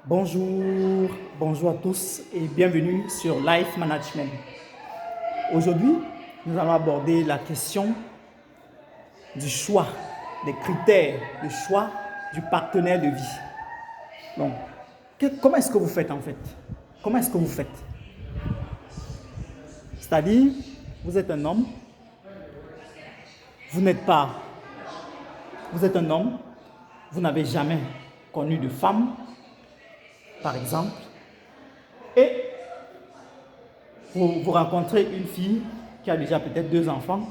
Bonjour, bonjour à tous et bienvenue sur Life Management. Aujourd'hui, nous allons aborder la question du choix, des critères de choix du partenaire de vie. Donc, comment est-ce que vous faites en fait? Comment est-ce que vous faites? C'est-à-dire, vous êtes un homme, vous êtes un homme, vous n'avez jamais connu de femme, par exemple, et vous rencontrez une fille qui a déjà peut-être 2 enfants,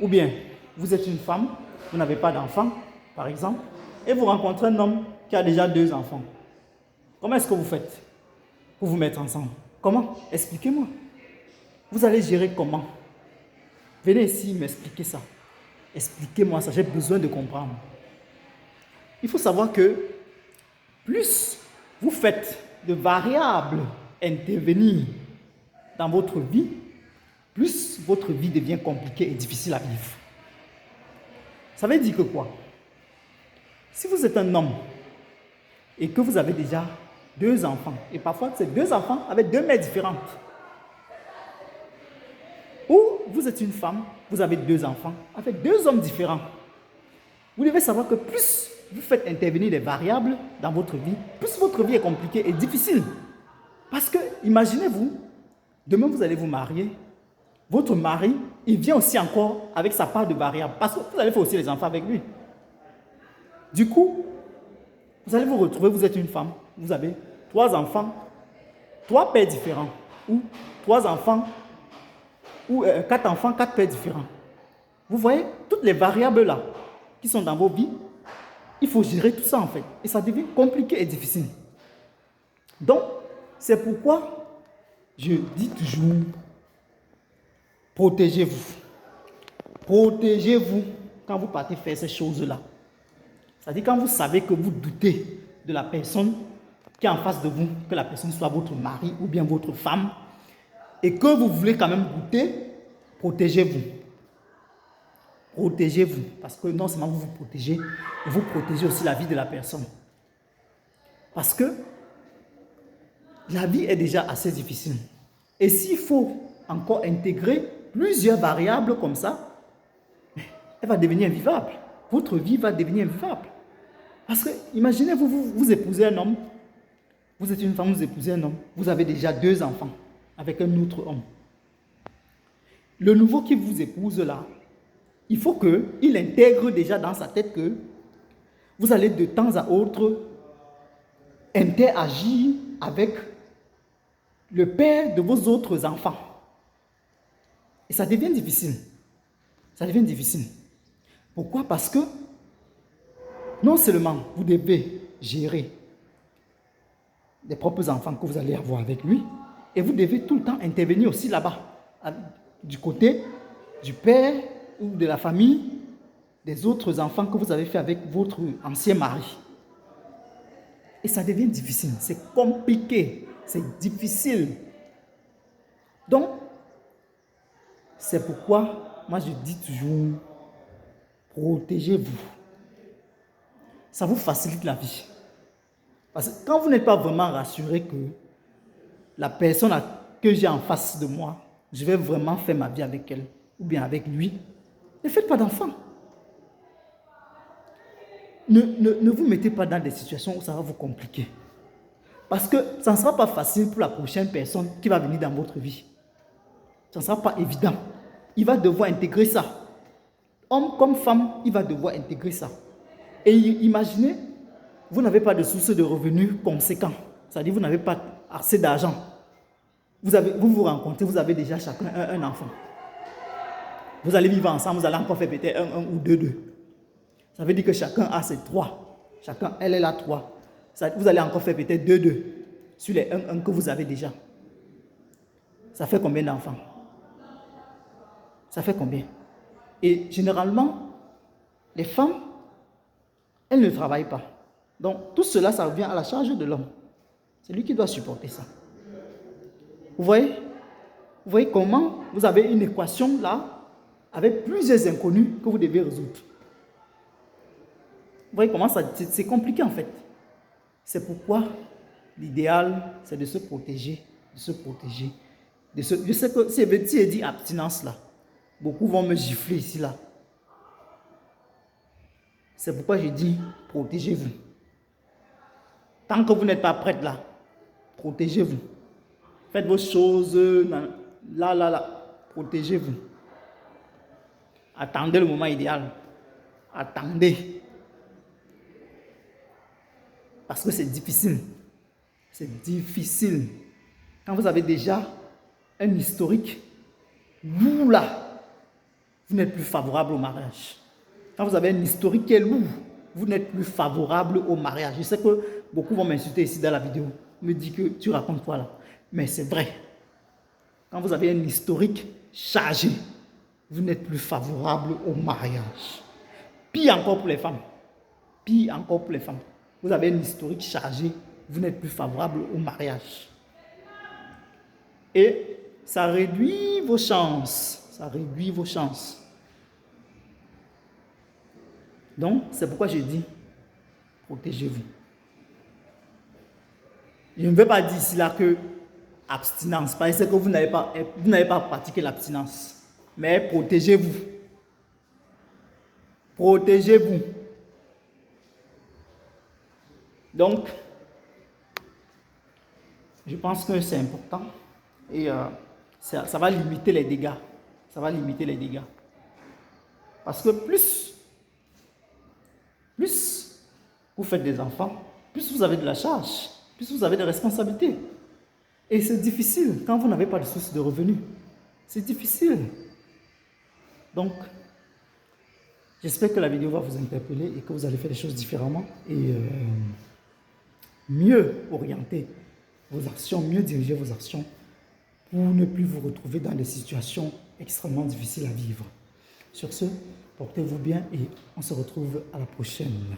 ou bien vous êtes une femme, vous n'avez pas d'enfant, par exemple, et vous rencontrez un homme qui a déjà 2 enfants. Comment est-ce que vous faites pour vous mettre ensemble? Comment? Expliquez-moi. Vous allez gérer comment? Venez ici m'expliquer ça. Expliquez-moi ça, j'ai besoin de comprendre. Il faut savoir que plus vous faites de variables intervenir dans votre vie, plus votre vie devient compliquée et difficile à vivre. Ça veut dire que quoi? Si vous êtes un homme et que vous avez déjà 2 enfants, et parfois ces 2 enfants avec 2 mères différentes, ou vous êtes une femme, vous avez 2 enfants avec 2 hommes différents, vous devez savoir que plus vous faites intervenir des variables dans votre vie, plus votre vie est compliquée et difficile. Parce que, imaginez-vous, demain vous allez vous marier, votre mari, il vient aussi encore avec sa part de variables, parce que vous allez faire aussi les enfants avec lui. Du coup, vous allez vous retrouver, vous êtes une femme, vous avez 3 enfants, 3 pères différents, ou 3 enfants, ou 4 enfants, 4 pères différents. Vous voyez, toutes les variables là, qui sont dans vos vies, il faut gérer tout ça en fait. Et ça devient compliqué et difficile. Donc, c'est pourquoi je dis toujours, protégez-vous. Protégez-vous quand vous partez faire ces choses-là. C'est-à-dire quand vous savez que vous doutez de la personne qui est en face de vous, que la personne soit votre mari ou bien votre femme, et que vous voulez quand même goûter, protégez-vous. Protégez-vous, parce que non seulement vous vous protégez, mais vous protégez aussi la vie de la personne. Parce que la vie est déjà assez difficile. Et s'il faut encore intégrer plusieurs variables comme ça, elle va devenir invivable. Votre vie va devenir invivable. Parce que, imaginez, vous épousez un homme, vous êtes une femme, vous épousez un homme, vous avez déjà 2 enfants avec un autre homme. Le nouveau qui vous épouse là, il faut qu'il intègre déjà dans sa tête que vous allez de temps à autre interagir avec le père de vos autres enfants. Et ça devient difficile. Ça devient difficile. Pourquoi? Parce que non seulement vous devez gérer les propres enfants que vous allez avoir avec lui, et vous devez tout le temps intervenir aussi là-bas, du côté du père ou de la famille des autres enfants que vous avez fait avec votre ancien mari. Et ça devient difficile, c'est compliqué, c'est difficile. Donc, c'est pourquoi moi je dis toujours, protégez-vous. Ça vous facilite la vie. Parce que quand vous n'êtes pas vraiment rassuré que la personne que j'ai en face de moi, je vais vraiment faire ma vie avec elle, ou bien avec lui, ne faites pas d'enfants. Ne vous mettez pas dans des situations où ça va vous compliquer. Parce que ça ne sera pas facile pour la prochaine personne qui va venir dans votre vie. Ça ne sera pas évident. Il va devoir intégrer ça. Homme comme femme, il va devoir intégrer ça. Et imaginez, vous n'avez pas de source de revenus conséquents. C'est-à-dire, vous n'avez pas assez d'argent. Vous vous rencontrez, vous avez déjà chacun un enfant. Vous allez vivre ensemble, vous allez encore faire peut-être un ou deux. Ça veut dire que chacun a ses 3. Chacun, elle a 3. Vous allez encore faire peut-être 2 sur les 1 que vous avez déjà. Ça fait combien d'enfants? Ça fait combien? Et généralement, les femmes, elles ne travaillent pas. Donc, tout cela, ça revient à la charge de l'homme. C'est lui qui doit supporter ça. Vous voyez? Vous voyez comment vous avez une équation là, avec plusieurs inconnus que vous devez résoudre. Vous voyez comment c'est compliqué en fait. C'est pourquoi l'idéal, c'est de se protéger, de se protéger. Je sais que si je dis abstinence là, beaucoup vont me gifler ici là. C'est pourquoi je dis protégez-vous. Tant que vous n'êtes pas prête là, protégez-vous. Faites vos choses là, protégez-vous. Attendez le moment idéal. Attendez. Parce que c'est difficile. C'est difficile. Quand vous avez déjà un historique, vous là, vous n'êtes plus favorable au mariage. Quand vous avez un historique qui est lourd, vous n'êtes plus favorable au mariage. Je sais que beaucoup vont m'insulter ici dans la vidéo, me dire que tu racontes quoi là. Mais c'est vrai. Quand vous avez un historique chargé, vous n'êtes plus favorable au mariage. Pire encore pour les femmes. Pire encore pour les femmes. Vous avez un historique chargé, vous n'êtes plus favorable au mariage. Et ça réduit vos chances. Ça réduit vos chances. Donc, c'est pourquoi je dis, protégez-vous. Je ne veux pas dire ici là que abstinence, parce que vous n'avez pas pratiqué l'abstinence. Mais protégez-vous. Protégez-vous. Donc, je pense que c'est important et ça va limiter les dégâts. Ça va limiter les dégâts. Parce que plus vous faites des enfants, plus vous avez de la charge, plus vous avez des responsabilités. Et c'est difficile quand vous n'avez pas de source de revenus. C'est difficile. Donc, j'espère que la vidéo va vous interpeller et que vous allez faire les choses différemment et mieux orienter vos actions, mieux diriger vos actions pour ne plus vous retrouver dans des situations extrêmement difficiles à vivre. Sur ce, portez-vous bien et on se retrouve à la prochaine.